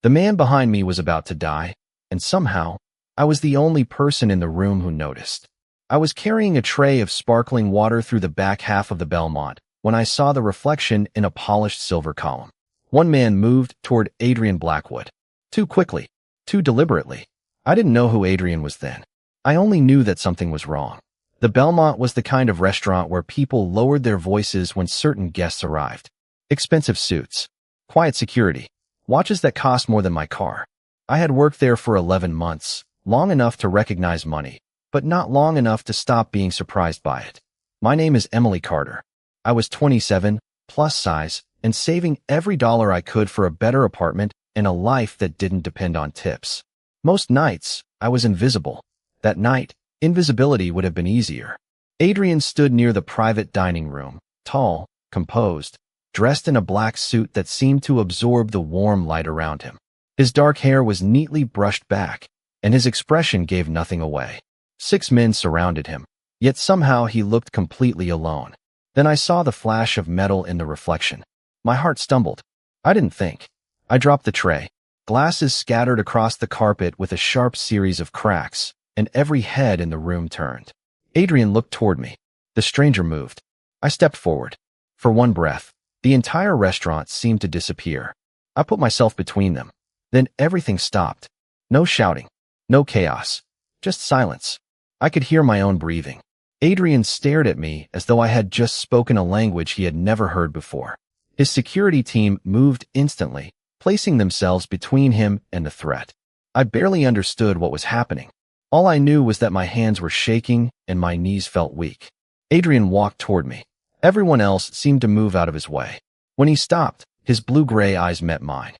The man behind me was about to die, and somehow, I was the only person in the room who noticed. I was carrying a tray of sparkling water through the back half of the Belmont when I saw the reflection in a polished silver column. One man moved toward Adrian Blackwood. Too quickly, too deliberately. I didn't know who Adrian was then. I only knew that something was wrong. The Belmont was the kind of restaurant where people lowered their voices when certain guests arrived. Expensive suits, quiet security, watches that cost more than my car. I had worked there for 11 months, long enough to recognize money, but not long enough to stop being surprised by it. My name is Emily Carter. I was 27, plus size, and saving every dollar I could for a better apartment and a life that didn't depend on tips. Most nights, I was invisible. That night, invisibility would have been easier. Adrian stood near the private dining room, tall, composed, dressed in a black suit that seemed to absorb the warm light around him. His dark hair was neatly brushed back, and his expression gave nothing away. 6 men surrounded him, yet somehow he looked completely alone. Then I saw the flash of metal in the reflection. My heart stumbled. I didn't think. I dropped the tray. Glasses scattered across the carpet with a sharp series of cracks, and every head in the room turned. Adrian looked toward me. The stranger moved. I stepped forward. For one breath, the entire restaurant seemed to disappear. I put myself between them. Then everything stopped. No shouting. No chaos. Just silence. I could hear my own breathing. Adrian stared at me as though I had just spoken a language he had never heard before. His security team moved instantly, placing themselves between him and the threat. I barely understood what was happening. All I knew was that my hands were shaking and my knees felt weak. Adrian walked toward me. Everyone else seemed to move out of his way. When he stopped, his blue-gray eyes met mine.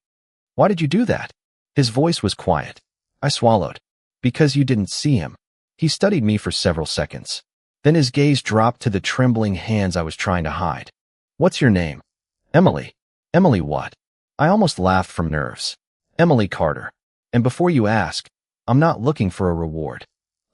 "Why did you do that?" His voice was quiet. I swallowed. "Because you didn't see him." He studied me for several seconds. Then his gaze dropped to the trembling hands I was trying to hide. "What's your name?" "Emily." "Emily what?" I almost laughed from nerves. "Emily Carter. And before you ask, I'm not looking for a reward."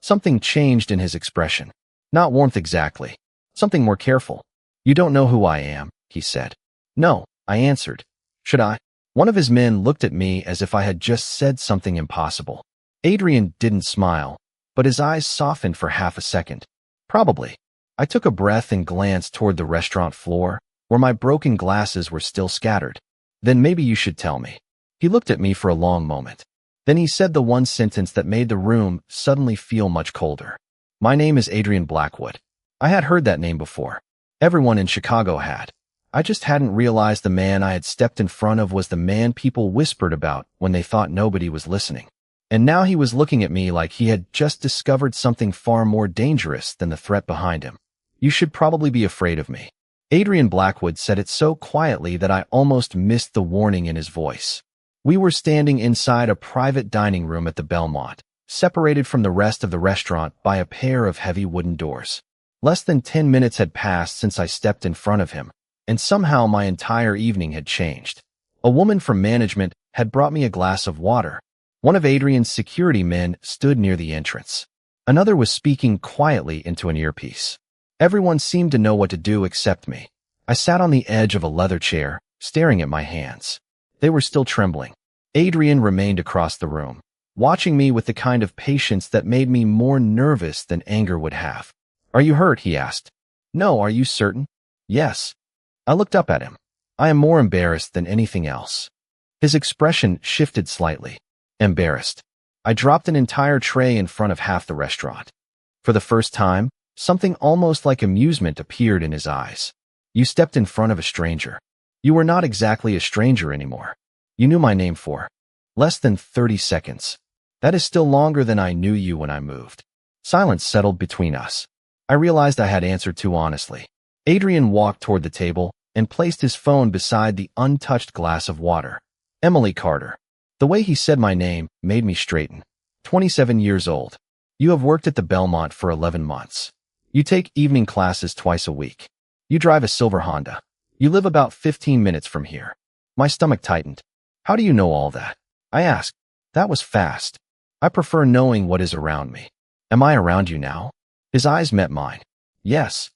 Something changed in his expression. Not warmth exactly. Something more careful. "You don't know who I am," he said. "No," I answered. "Should I?" One of his men looked at me as if I had just said something impossible. Adrian didn't smile, but his eyes softened for half a second. "Probably." I took a breath and glanced toward the restaurant floor, where my broken glasses were still scattered. "Then maybe you should tell me." He looked at me for a long moment. Then he said the one sentence that made the room suddenly feel much colder. "My name is Adrian Blackwood." I had heard that name before. Everyone in Chicago had. I just hadn't realized the man I had stepped in front of was the man people whispered about when they thought nobody was listening. And now he was looking at me like he had just discovered something far more dangerous than the threat behind him. "You should probably be afraid of me." Adrian Blackwood said it so quietly that I almost missed the warning in his voice. We were standing inside a private dining room at the Belmont, separated from the rest of the restaurant by a pair of heavy wooden doors. Less than 10 minutes had passed since I stepped in front of him, and somehow my entire evening had changed. A woman from management had brought me a glass of water. One of Adrian's security men stood near the entrance. Another was speaking quietly into an earpiece. Everyone seemed to know what to do except me. I sat on the edge of a leather chair, staring at my hands. They were still trembling. Adrian remained across the room, watching me with the kind of patience that made me more nervous than anger would have. "Are you hurt?" he asked. "No, are you certain?" "Yes." I looked up at him. "I am more embarrassed than anything else." His expression shifted slightly. "Embarrassed." I dropped an entire tray in front of half the restaurant. For the first time, something almost like amusement appeared in his eyes. "You stepped in front of a stranger. You were not exactly a stranger anymore. You knew my name for less than 30 seconds. That is still longer than I knew you when I moved." Silence settled between us. I realized I had answered too honestly. Adrian walked toward the table and placed his phone beside the untouched glass of water. "Emily Carter." The way he said my name made me straighten. 27 years old. You have worked at the Belmont for 11 months. You take evening classes twice a week. You drive a silver Honda. You live about 15 minutes from here. My stomach tightened. "How do you know all that?" I asked. "That was fast. I prefer knowing what is around me." "Am I around you now?" His eyes met mine. "Yes."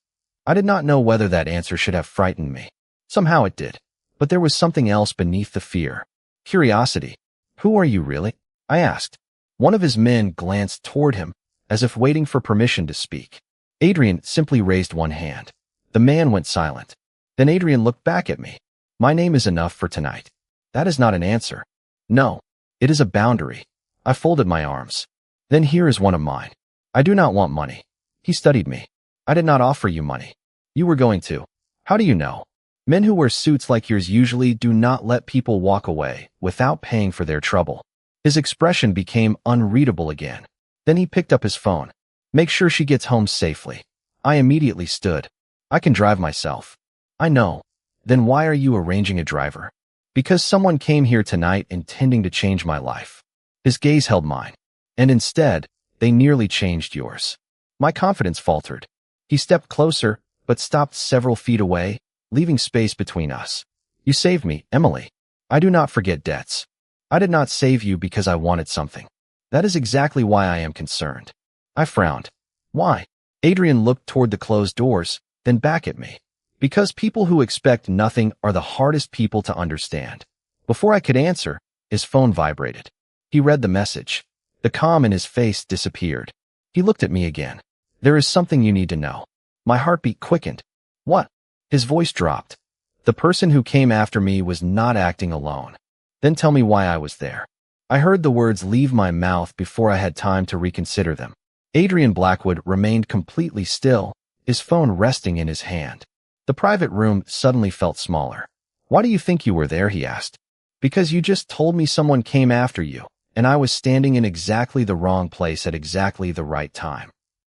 I did not know whether that answer should have frightened me. Somehow it did. But there was something else beneath the fear. Curiosity. Who are you really? I asked. One of his men glanced toward him, as if waiting for permission to speak. Adrian simply raised one hand. The man went silent. Then Adrian looked back at me. My name is enough for tonight. That is not an answer. No, it is a boundary. I folded my arms. Then here is one of mine. I do not want money. He studied me. I did not offer you money. You were going to. How do you know? Men who wear suits like yours usually do not let people walk away without paying for their trouble. His expression became unreadable again. Then he picked up his phone. Make sure she gets home safely. I immediately stood. I can drive myself. I know. Then why are you arranging a driver? Because someone came here tonight intending to change my life. His gaze held mine. And instead, they nearly changed yours. My confidence faltered. He stepped closer, but stopped several feet away, leaving space between us. You saved me, Emily. I do not forget debts. I did not save you because I wanted something. That is exactly why I am concerned. I frowned. Why? Adrian looked toward the closed doors, then back at me. Because people who expect nothing are the hardest people to understand. Before I could answer, his phone vibrated. He read the message. The calm in his face disappeared. He looked at me again. There is something you need to know. My heartbeat quickened. What? His voice dropped. The person who came after me was not acting alone. Then tell me why I was there. I heard the words leave my mouth before I had time to reconsider them. Adrian Blackwood remained completely still, his phone resting in his hand. The private room suddenly felt smaller. Why do you think you were there? He asked. Because you just told me someone came after you, and I was standing in exactly the wrong place at exactly the right time.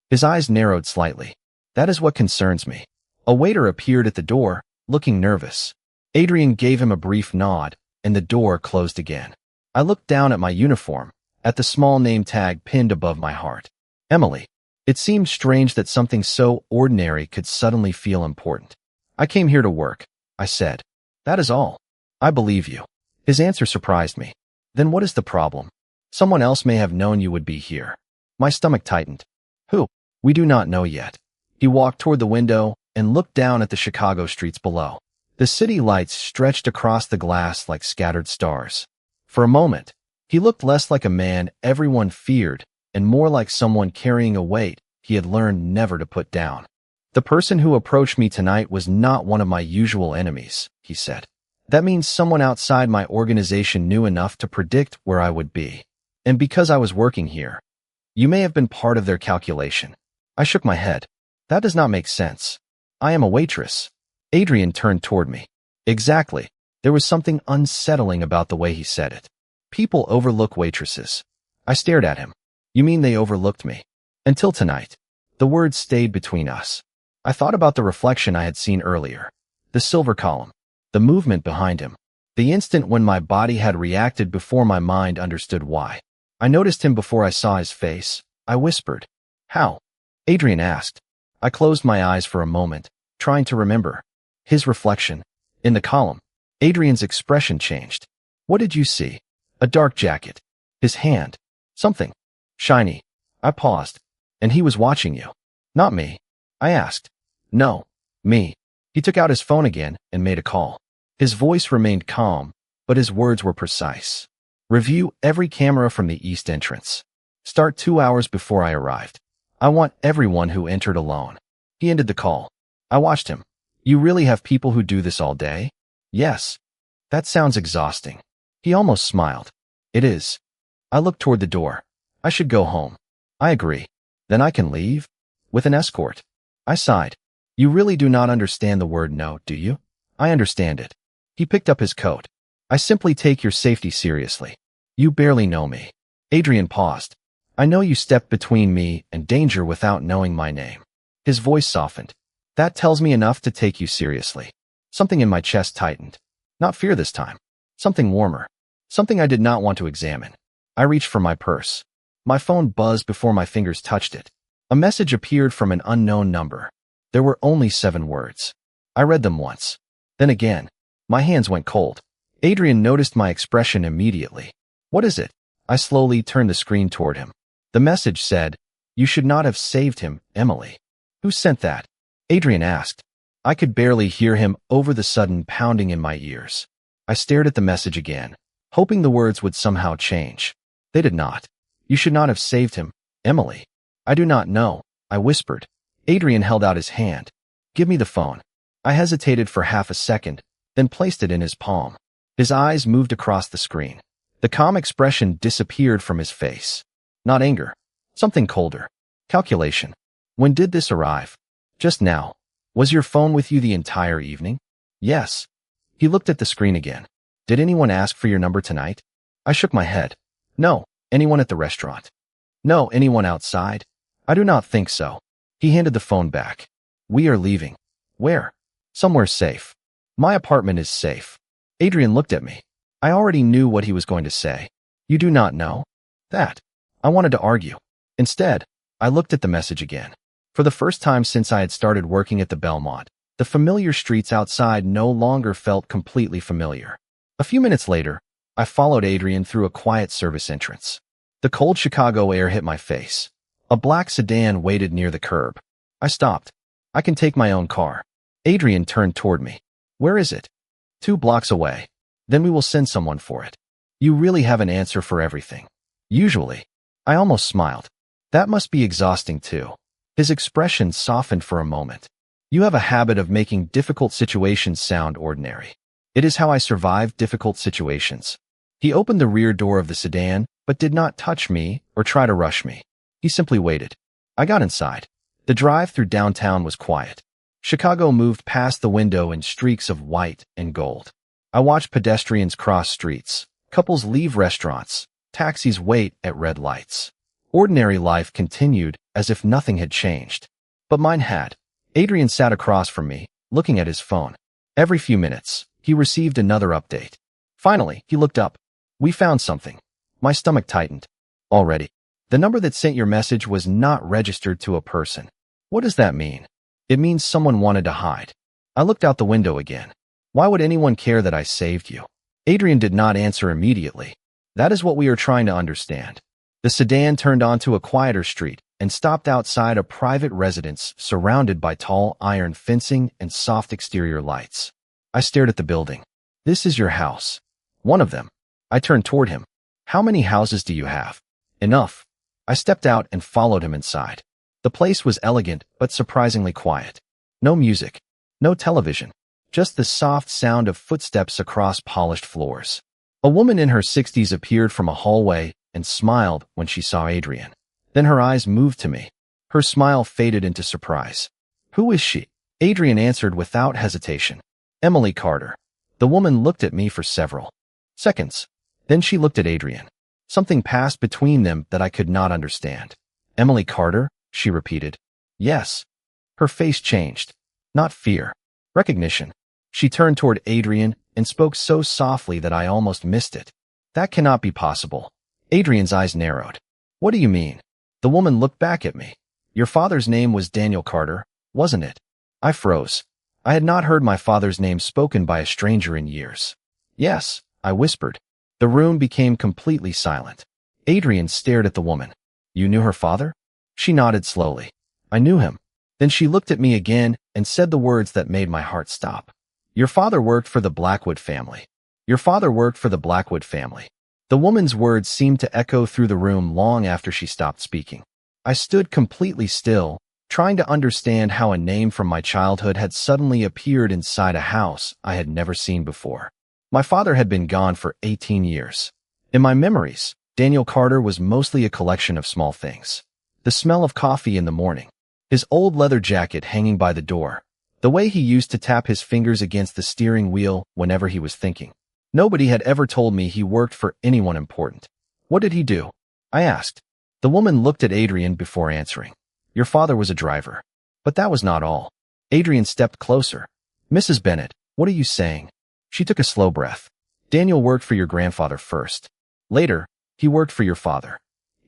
His eyes narrowed slightly. That is what concerns me. A waiter appeared at the door, looking nervous. Adrian gave him a brief nod, and the door closed again. I looked down at my uniform, at the small name tag pinned above my heart. Emily. It seemed strange that something so ordinary could suddenly feel important. I came here to work, I said. That is all. I believe you. His answer surprised me. Then what is the problem? Someone else may have known you would be here. My stomach tightened. Who? We do not know yet. He walked toward the window and looked down at the Chicago streets below. The city lights stretched across the glass like scattered stars. For a moment, he looked less like a man everyone feared and more like someone carrying a weight he had learned never to put down. The person who approached me tonight was not one of my usual enemies, he said. That means someone outside my organization knew enough to predict where I would be. And because I was working here, you may have been part of their calculation. I shook my head. That does not make sense. I am a waitress. Adrian turned toward me. Exactly. There was something unsettling about the way he said it. People overlook waitresses. I stared at him. You mean they overlooked me? Until tonight. The words stayed between us. I thought about the reflection I had seen earlier. The silver column. The movement behind him. The instant when my body had reacted before my mind understood why. I noticed him before I saw his face. I whispered. How? Adrian asked. I closed my eyes for a moment, trying to remember. His reflection. In the column. Adrian's expression changed. What did you see? A dark jacket. His hand. Something. Shiny. I paused. And he was watching you. Not me. I asked. No. Me. He took out his phone again and made a call. His voice remained calm, but his words were precise. Review every camera from the east entrance. Start 2 hours before I arrived. I want everyone who entered alone. He ended the call. I watched him. You really have people who do this all day? Yes. That sounds exhausting. He almost smiled. It is. I looked toward the door. I should go home. I agree. Then I can leave? With an escort. I sighed. You really do not understand the word no, do you? I understand it. He picked up his coat. I simply take your safety seriously. You barely know me. Adrian paused. I know you stepped between me and danger without knowing my name. His voice softened. That tells me enough to take you seriously. Something in my chest tightened. Not fear this time. Something warmer. Something I did not want to examine. I reached for my purse. My phone buzzed before my fingers touched it. A message appeared from an unknown number. There were only 7 words. I read them once. Then again. My hands went cold. Adrian noticed my expression immediately. What is it? I slowly turned the screen toward him. The message said, You should not have saved him, Emily. Who sent that? Adrian asked. I could barely hear him over the sudden pounding in my ears. I stared at the message again. hoping the words would somehow change. They did not. You should not have saved him, Emily. I do not know, I whispered. Adrian held out his hand. Give me the phone. I hesitated for half a second, then placed it in his palm. His eyes moved across the screen. The calm expression disappeared from his face. Not anger. Something colder. Calculation. When did this arrive? Just now. Was your phone with you the entire evening? Yes. He looked at the screen again. Did anyone ask for your number tonight? I shook my head. No. Anyone at the restaurant? No. Anyone outside? I do not think so. He handed the phone back. We are leaving. Where? Somewhere safe. My apartment is safe. Adrian looked at me. I already knew what he was going to say. You do not know? That. I wanted to argue. Instead, I looked at the message again. For the first time since I had started working at the Belmont, the familiar streets outside no longer felt completely familiar. A few minutes later, I followed Adrian through a quiet service entrance. The cold Chicago air hit my face. A black sedan waited near the curb. I stopped. I can take my own car. Adrian turned toward me. Where is it? 2 blocks away. Then we will send someone for it. You really have an answer for everything. Usually. I almost smiled. That must be exhausting too. His expression softened for a moment. You have a habit of making difficult situations sound ordinary. It is how I survive difficult situations. He opened the rear door of the sedan, but did not touch me or try to rush me. He simply waited. I got inside. The drive through downtown was quiet. Chicago moved past the window in streaks of white and gold. I watched pedestrians cross streets, couples leave restaurants, taxis wait at red lights. Ordinary life continued as if nothing had changed. But mine had. Adrian sat across from me, looking at his phone. Every few minutes, he received another update. Finally, he looked up. We found something. My stomach tightened. Already. The number that sent your message was not registered to a person. What does that mean? It means someone wanted to hide. I looked out the window again. Why would anyone care that I saved you? Adrian did not answer immediately. That is what we are trying to understand. The sedan turned onto a quieter street and stopped outside a private residence surrounded by tall iron fencing and soft exterior lights. I stared at the building. This is your house. One of them. I turned toward him. How many houses do you have? Enough. I stepped out and followed him inside. The place was elegant but surprisingly quiet. No music. No television. Just the soft sound of footsteps across polished floors. A woman in her 60s appeared from a hallway and smiled when she saw Adrian. Then her eyes moved to me. Her smile faded into surprise. Who is she? Adrian answered without hesitation. Emily Carter. The woman looked at me for several seconds. Then she looked at Adrian. Something passed between them that I could not understand. Emily Carter? She repeated. Yes. Her face changed. Not fear. Recognition. She turned toward Adrian and spoke so softly that I almost missed it. That cannot be possible. Adrian's eyes narrowed. What do you mean? The woman looked back at me. Your father's name was Daniel Carter, wasn't it? I froze. I had not heard my father's name spoken by a stranger in years. Yes, I whispered. The room became completely silent. Adrian stared at the woman. You knew her father? She nodded slowly. I knew him. Then she looked at me again and said the words that made my heart stop. Your father worked for the Blackwood family. Your father worked for the Blackwood family. The woman's words seemed to echo through the room long after she stopped speaking. I stood completely still, trying to understand how a name from my childhood had suddenly appeared inside a house I had never seen before. My father had been gone for 18 years. In my memories, Daniel Carter was mostly a collection of small things. The smell of coffee in the morning, his old leather jacket hanging by the door, the way he used to tap his fingers against the steering wheel whenever he was thinking. Nobody had ever told me he worked for anyone important. What did he do? I asked. The woman looked at Adrian before answering. Your father was a driver. But that was not all. Adrian stepped closer. Mrs. Bennett, what are you saying? She took a slow breath. Daniel worked for your grandfather first. Later, he worked for your father.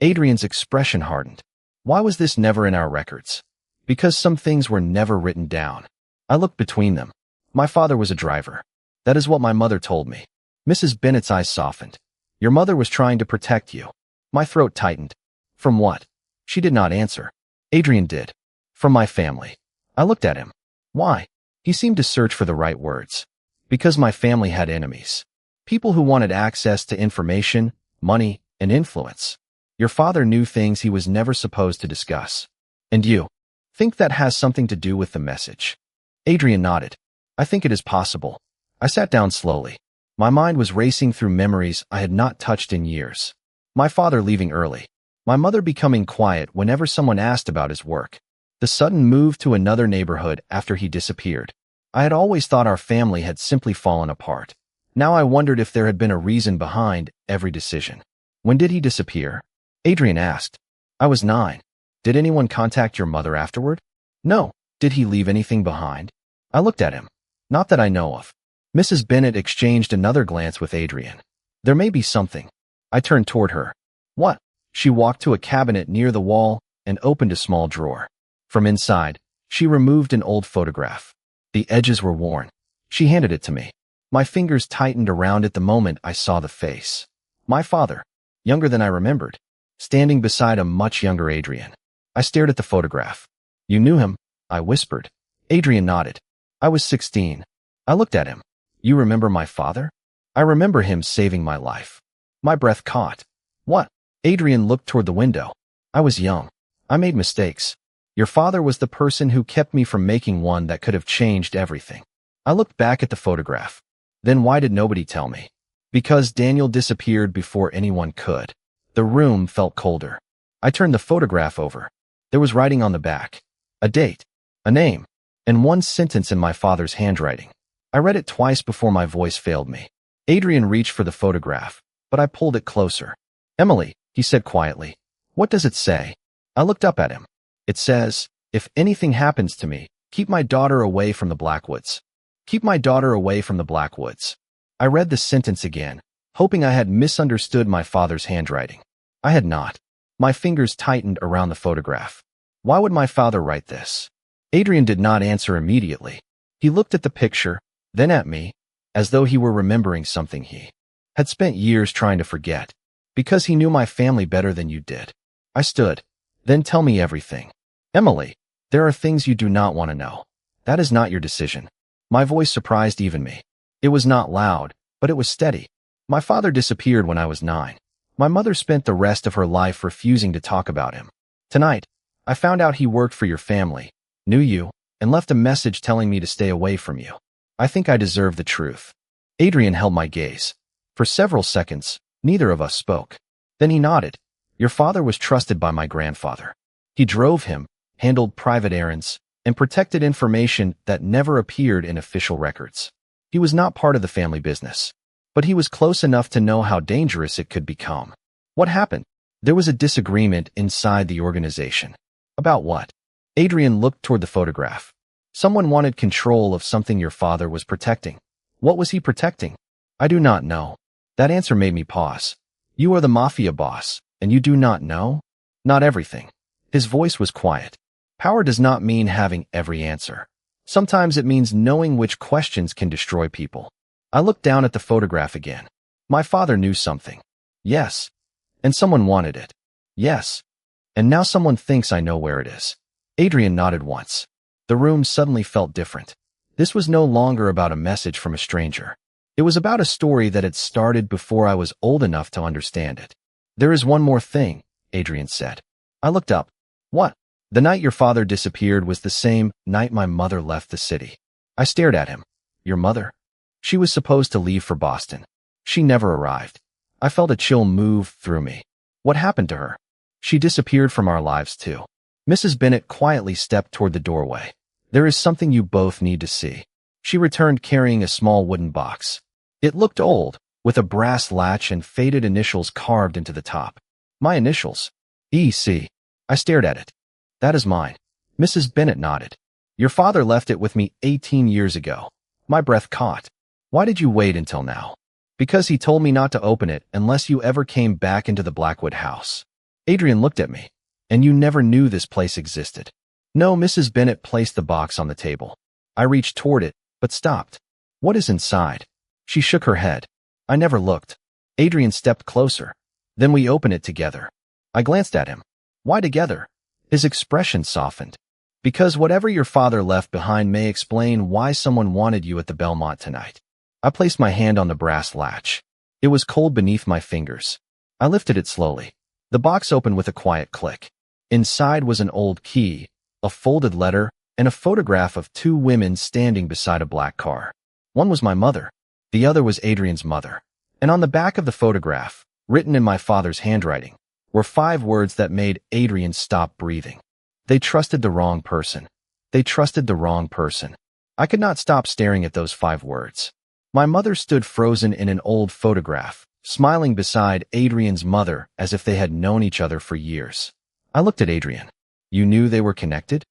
Adrian's expression hardened. Why was this never in our records? Because some things were never written down. I looked between them. My father was a driver. That is what my mother told me. Mrs. Bennett's eyes softened. Your mother was trying to protect you. My throat tightened. From what? She did not answer. Adrian did. From my family. I looked at him. Why? He seemed to search for the right words. Because my family had enemies. People who wanted access to information, money, and influence. Your father knew things he was never supposed to discuss. And you think that has something to do with the message? Adrian nodded. I think it is possible. I sat down slowly. My mind was racing through memories I had not touched in years. My father leaving early. My mother becoming quiet whenever someone asked about his work. The sudden move to another neighborhood after he disappeared. I had always thought our family had simply fallen apart. Now I wondered if there had been a reason behind every decision. When did he disappear? Adrian asked. I was 9. Did anyone contact your mother afterward? No. Did he leave anything behind? I looked at him. Not that I know of. Mrs. Bennet exchanged another glance with Adrian. There may be something. I turned toward her. What? She walked to a cabinet near the wall and opened a small drawer. From inside, she removed an old photograph. The edges were worn. She handed it to me. My fingers tightened around it the moment I saw the face. My father, younger than I remembered, standing beside a much younger Adrian. I stared at the photograph. You knew him? I whispered. Adrian nodded. I was 16. I looked at him. You remember my father? I remember him saving my life. My breath caught. What? Adrian looked toward the window. I was young. I made mistakes. Your father was the person who kept me from making one that could have changed everything. I looked back at the photograph. Then why did nobody tell me? Because Daniel disappeared before anyone could. The room felt colder. I turned the photograph over. There was writing on the back. A date, a name, and one sentence in my father's handwriting. I read it twice before my voice failed me. Adrian reached for the photograph, but I pulled it closer. Emily, he said quietly. What does it say? I looked up at him. It says, if anything happens to me, keep my daughter away from the Blackwoods. Keep my daughter away from the Blackwoods. I read the sentence again, hoping I had misunderstood my father's handwriting. I had not. My fingers tightened around the photograph. Why would my father write this? Adrian did not answer immediately. He looked at the picture, then at me, as though he were remembering something he had spent years trying to forget. Because he knew my family better than you did. I stood. Then tell me everything. Emily, there are things you do not want to know. That is not your decision. My voice surprised even me. It was not loud, but it was steady. My father disappeared when I was 9. My mother spent the rest of her life refusing to talk about him. Tonight, I found out he worked for your family, knew you, and left a message telling me to stay away from you. I think I deserve the truth. Adrian held my gaze. For several seconds, neither of us spoke. Then he nodded. Your father was trusted by my grandfather. He drove him, handled private errands, and protected information that never appeared in official records. He was not part of the family business, but he was close enough to know how dangerous it could become. What happened? There was a disagreement inside the organization. About what? Adrian looked toward the photograph. Someone wanted control of something your father was protecting. What was he protecting? I do not know. That answer made me pause. You are the Mafia Boss, and you do not know? Not everything. His voice was quiet. Power does not mean having every answer. Sometimes it means knowing which questions can destroy people. I looked down at the photograph again. My father knew something. Yes. And someone wanted it. Yes. And now someone thinks I know where it is. Adrian nodded once. The room suddenly felt different. This was no longer about a message from a stranger. It was about a story that had started before I was old enough to understand it. There is one more thing, Adrian said. I looked up. What? The night your father disappeared was the same night my mother left the city. I stared at him. Your mother? She was supposed to leave for Boston. She never arrived. I felt a chill move through me. What happened to her? She disappeared from our lives too. Mrs. Bennet quietly stepped toward the doorway. There is something you both need to see. She returned carrying a small wooden box. It looked old, with a brass latch and faded initials carved into the top. My initials. E.C. I stared at it. That is mine. Mrs. Bennet nodded. Your father left it with me 18 years ago. My breath caught. Why did you wait until now? Because he told me not to open it unless you ever came back into the Blackwood house. Adrian looked at me. And you never knew this place existed. No, Mrs. Bennet placed the box on the table. I reached toward it, but stopped. What is inside? She shook her head. I never looked. Adrian stepped closer. Then we opened it together. I glanced at him. Why together? His expression softened. Because whatever your father left behind may explain why someone wanted you at the Belmont tonight. I placed my hand on the brass latch. It was cold beneath my fingers. I lifted it slowly. The box opened with a quiet click. Inside was an old key, a folded letter, and a photograph of two women standing beside a black car. One was my mother. The other was Adrian's mother. And on the back of the photograph, written in my father's handwriting, were 5 words that made Adrian stop breathing. They trusted the wrong person. They trusted the wrong person. I could not stop staring at those 5 words. My mother stood frozen in an old photograph, smiling beside Adrian's mother as if they had known each other for years. I looked at Adrian. You knew they were connected?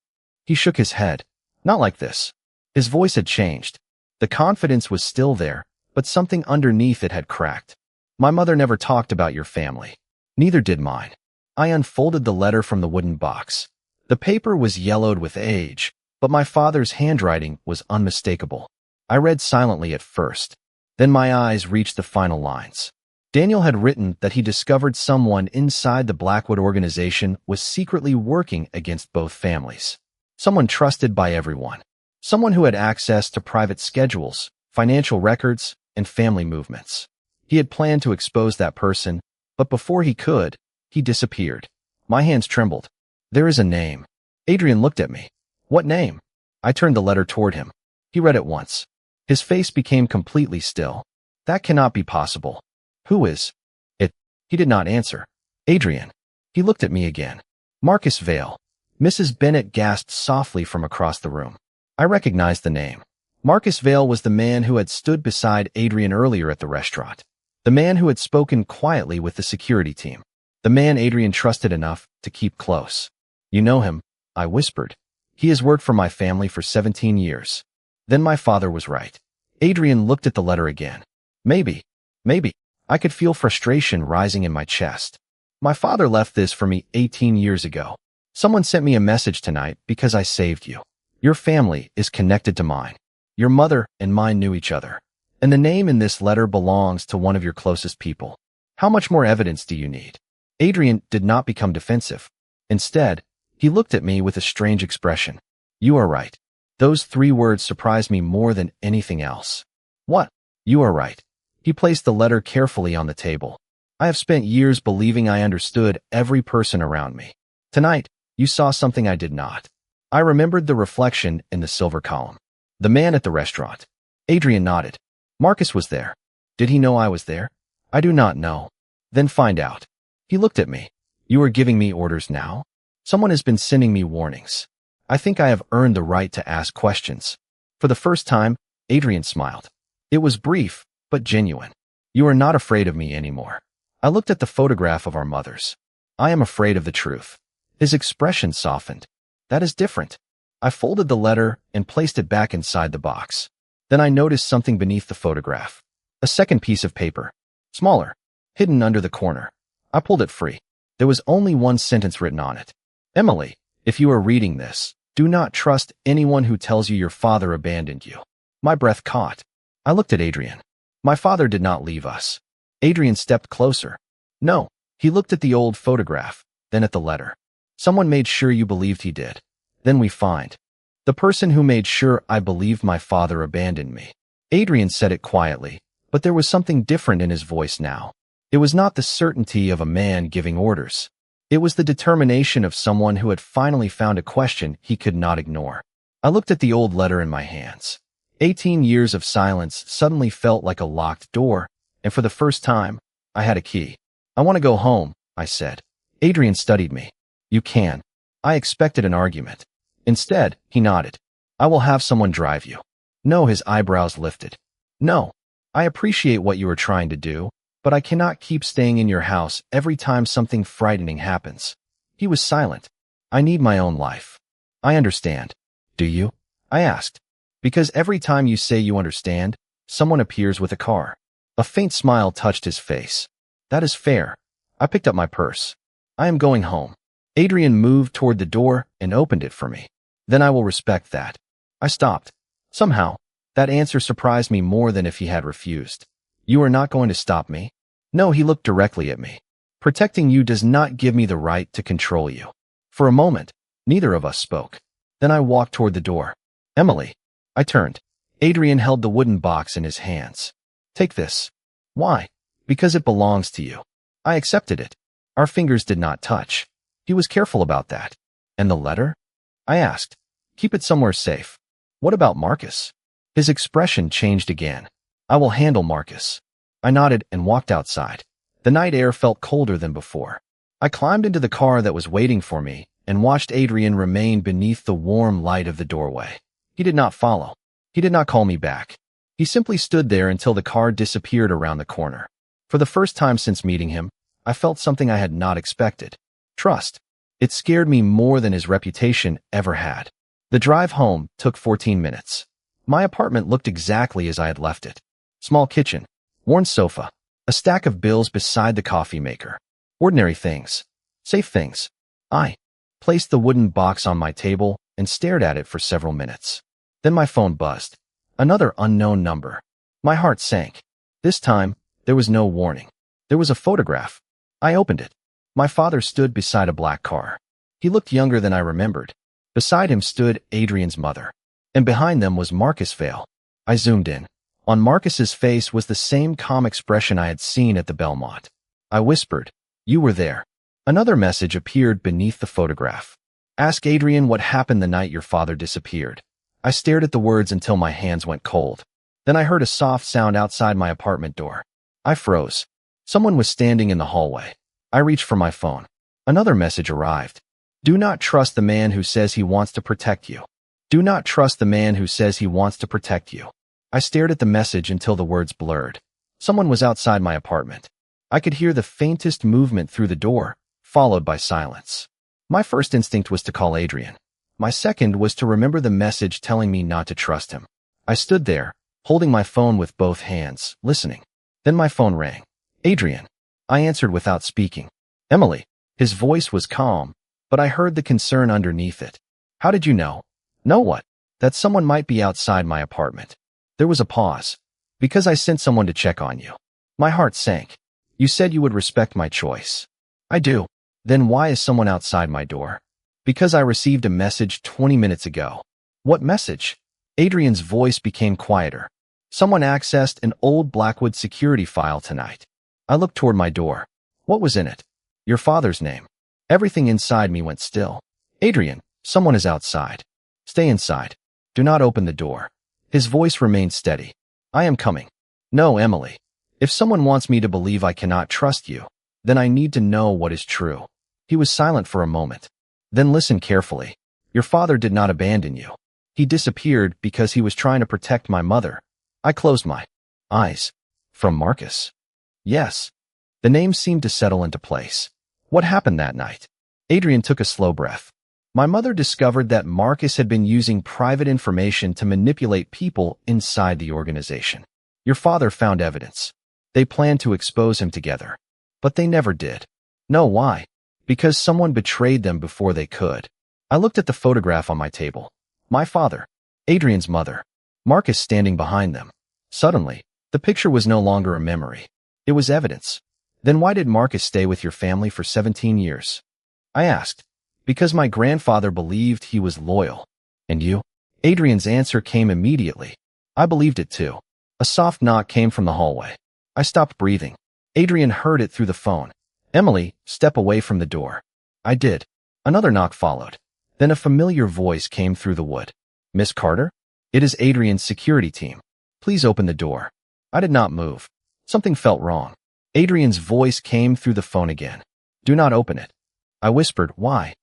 He shook his head. Not like this. His voice had changed. The confidence was still there, but something underneath it had cracked. My mother never talked about your family. Neither did mine. I unfolded the letter from the wooden box. The paper was yellowed with age, but my father's handwriting was unmistakable. I read silently at first. Then my eyes reached the final lines. Daniel had written that he discovered someone inside the Blackwood organization was secretly working against both families. Someone trusted by everyone. Someone who had access to private schedules, financial records, and family movements. He had planned to expose that person, but before he could, he disappeared. My hands trembled. There is a name. Adrian looked at me. What name? I turned the letter toward him. He read it once. His face became completely still. That cannot be possible. Who is it? He did not answer. Adrian. He looked at me again. Marcus Vale. Mrs. Bennett gasped softly from across the room. I recognized the name. Marcus Vale was the man who had stood beside Adrian earlier at the restaurant. The man who had spoken quietly with the security team. The man Adrian trusted enough to keep close. You know him, I whispered. He has worked for my family for 17 years. Then my father was right. Adrian looked at the letter again. Maybe. I could feel frustration rising in my chest. My father left this for me 18 years ago. Someone sent me a message tonight because I saved you. Your family is connected to mine. Your mother and mine knew each other. And the name in this letter belongs to one of your closest people. How much more evidence do you need? Adrian did not become defensive. Instead, he looked at me with a strange expression. You are right. Those 3 words surprised me more than anything else. What? You are right. He placed the letter carefully on the table. I have spent years believing I understood every person around me. Tonight, you saw something I did not. I remembered the reflection in the silver column. The man at the restaurant. Adrian nodded. Marcus was there. Did he know I was there? I do not know. Then find out. He looked at me. You are giving me orders now? Someone has been sending me warnings. I think I have earned the right to ask questions. For the first time, Adrian smiled. It was brief, but genuine. You are not afraid of me anymore. I looked at the photograph of our mothers. I am afraid of the truth. His expression softened. That is different. I folded the letter and placed it back inside the box. Then I noticed something beneath the photograph. A second piece of paper. Smaller. Hidden under the corner. I pulled it free. There was only one sentence written on it. Emily, if you are reading this, do not trust anyone who tells you your father abandoned you. My breath caught. I looked at Adrian. My father did not leave us. Adrian stepped closer. No, he looked at the old photograph, then at the letter. Someone made sure you believed he did. Then we find. The person who made sure I believed my father abandoned me. Adrian said it quietly, but there was something different in his voice now. It was not the certainty of a man giving orders. It was the determination of someone who had finally found a question he could not ignore. I looked at the old letter in my hands. 18 years of silence suddenly felt like a locked door, and for the first time, I had a key. I want to go home, I said. Adrian studied me. You can. I expected an argument. Instead, he nodded. I will have someone drive you. No, his eyebrows lifted. No. I appreciate what you are trying to do, but I cannot keep staying in your house every time something frightening happens. He was silent. I need my own life. I understand. Do you? I asked. Because every time you say you understand, someone appears with a car. A faint smile touched his face. That is fair. I picked up my purse. I am going home. Adrian moved toward the door and opened it for me. Then I will respect that. I stopped. Somehow, that answer surprised me more than if he had refused. You are not going to stop me? No, he looked directly at me. Protecting you does not give me the right to control you. For a moment, neither of us spoke. Then I walked toward the door. Emily. I turned. Adrian held the wooden box in his hands. Take this. Why? Because it belongs to you. I accepted it. Our fingers did not touch. He was careful about that. And the letter? I asked. Keep it somewhere safe. What about Marcus? His expression changed again. I will handle Marcus. I nodded and walked outside. The night air felt colder than before. I climbed into the car that was waiting for me and watched Adrian remain beneath the warm light of the doorway. He did not follow. He did not call me back. He simply stood there until the car disappeared around the corner. For the first time since meeting him, I felt something I had not expected. Trust. It scared me more than his reputation ever had. The drive home took 14 minutes. My apartment looked exactly as I had left it. Small kitchen, worn sofa, a stack of bills beside the coffee maker. Ordinary things. Safe things. I placed the wooden box on my table and stared at it for several minutes. Then my phone buzzed. Another unknown number. My heart sank. This time, there was no warning. There was a photograph. I opened it. My father stood beside a black car. He looked younger than I remembered. Beside him stood Adrian's mother. And behind them was Marcus Vale. I zoomed in. On Marcus's face was the same calm expression I had seen at the Belmont. I whispered, "You were there." Another message appeared beneath the photograph. Ask Adrian what happened the night your father disappeared. I stared at the words until my hands went cold. Then I heard a soft sound outside my apartment door. I froze. Someone was standing in the hallway. I reached for my phone. Another message arrived. Do not trust the man who says he wants to protect you. Do not trust the man who says he wants to protect you. I stared at the message until the words blurred. Someone was outside my apartment. I could hear the faintest movement through the door, followed by silence. My first instinct was to call Adrian. My second was to remember the message telling me not to trust him. I stood there, holding my phone with both hands, listening. Then my phone rang. Adrian. I answered without speaking. Emily. His voice was calm, but I heard the concern underneath it. How did you know? Know what? That someone might be outside my apartment. There was a pause. Because I sent someone to check on you. My heart sank. You said you would respect my choice. I do. Then why is someone outside my door? Because I received a message 20 minutes ago. What message? Adrian's voice became quieter. Someone accessed an old Blackwood security file tonight. I looked toward my door. What was in it? Your father's name. Everything inside me went still. Adrian, someone is outside. Stay inside. Do not open the door. His voice remained steady. I am coming. No, Emily. If someone wants me to believe I cannot trust you, then I need to know what is true. He was silent for a moment. Then listen carefully. Your father did not abandon you. He disappeared because he was trying to protect my mother. I closed my eyes. From Marcus? Yes. The name seemed to settle into place. What happened that night? Adrian took a slow breath. My mother discovered that Marcus had been using private information to manipulate people inside the organization. Your father found evidence. They planned to expose him together. But they never did. No, why? Because someone betrayed them before they could. I looked at the photograph on my table. My father, Adrian's mother, Marcus standing behind them. Suddenly, the picture was no longer a memory. It was evidence. Then why did Marcus stay with your family for 17 years? I asked. Because my grandfather believed he was loyal. And you? Adrian's answer came immediately. I believed it too. A soft knock came from the hallway. I stopped breathing. Adrian heard it through the phone. Emily, step away from the door. I did. Another knock followed. Then a familiar voice came through the wood. Miss Carter? It is Adrian's security team. Please open the door. I did not move. Something felt wrong. Adrian's voice came through the phone again. Do not open it. I whispered, why?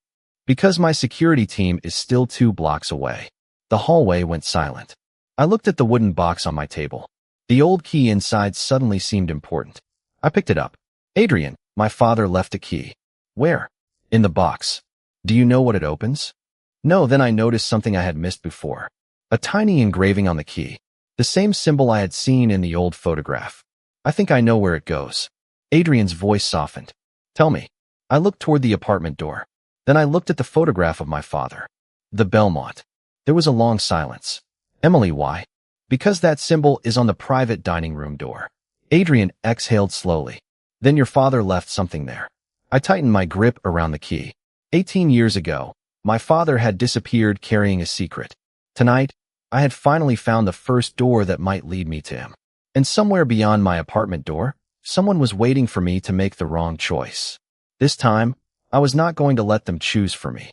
Because my security team is still 2 blocks away. The hallway went silent. I looked at the wooden box on my table. The old key inside suddenly seemed important. I picked it up. Adrian, my father left a key. Where? In the box. Do you know what it opens? No, then I noticed something I had missed before. A tiny engraving on the key. The same symbol I had seen in the old photograph. I think I know where it goes. Adrian's voice softened. Tell me. I looked toward the apartment door. Then I looked at the photograph of my father. The Belmont. There was a long silence. Emily, why? Because that symbol is on the private dining room door. Adrian exhaled slowly. Then your father left something there. I tightened my grip around the key. 18 years ago, my father had disappeared carrying a secret. Tonight, I had finally found the first door that might lead me to him. And somewhere beyond my apartment door, someone was waiting for me to make the wrong choice. This time, I was not going to let them choose for me.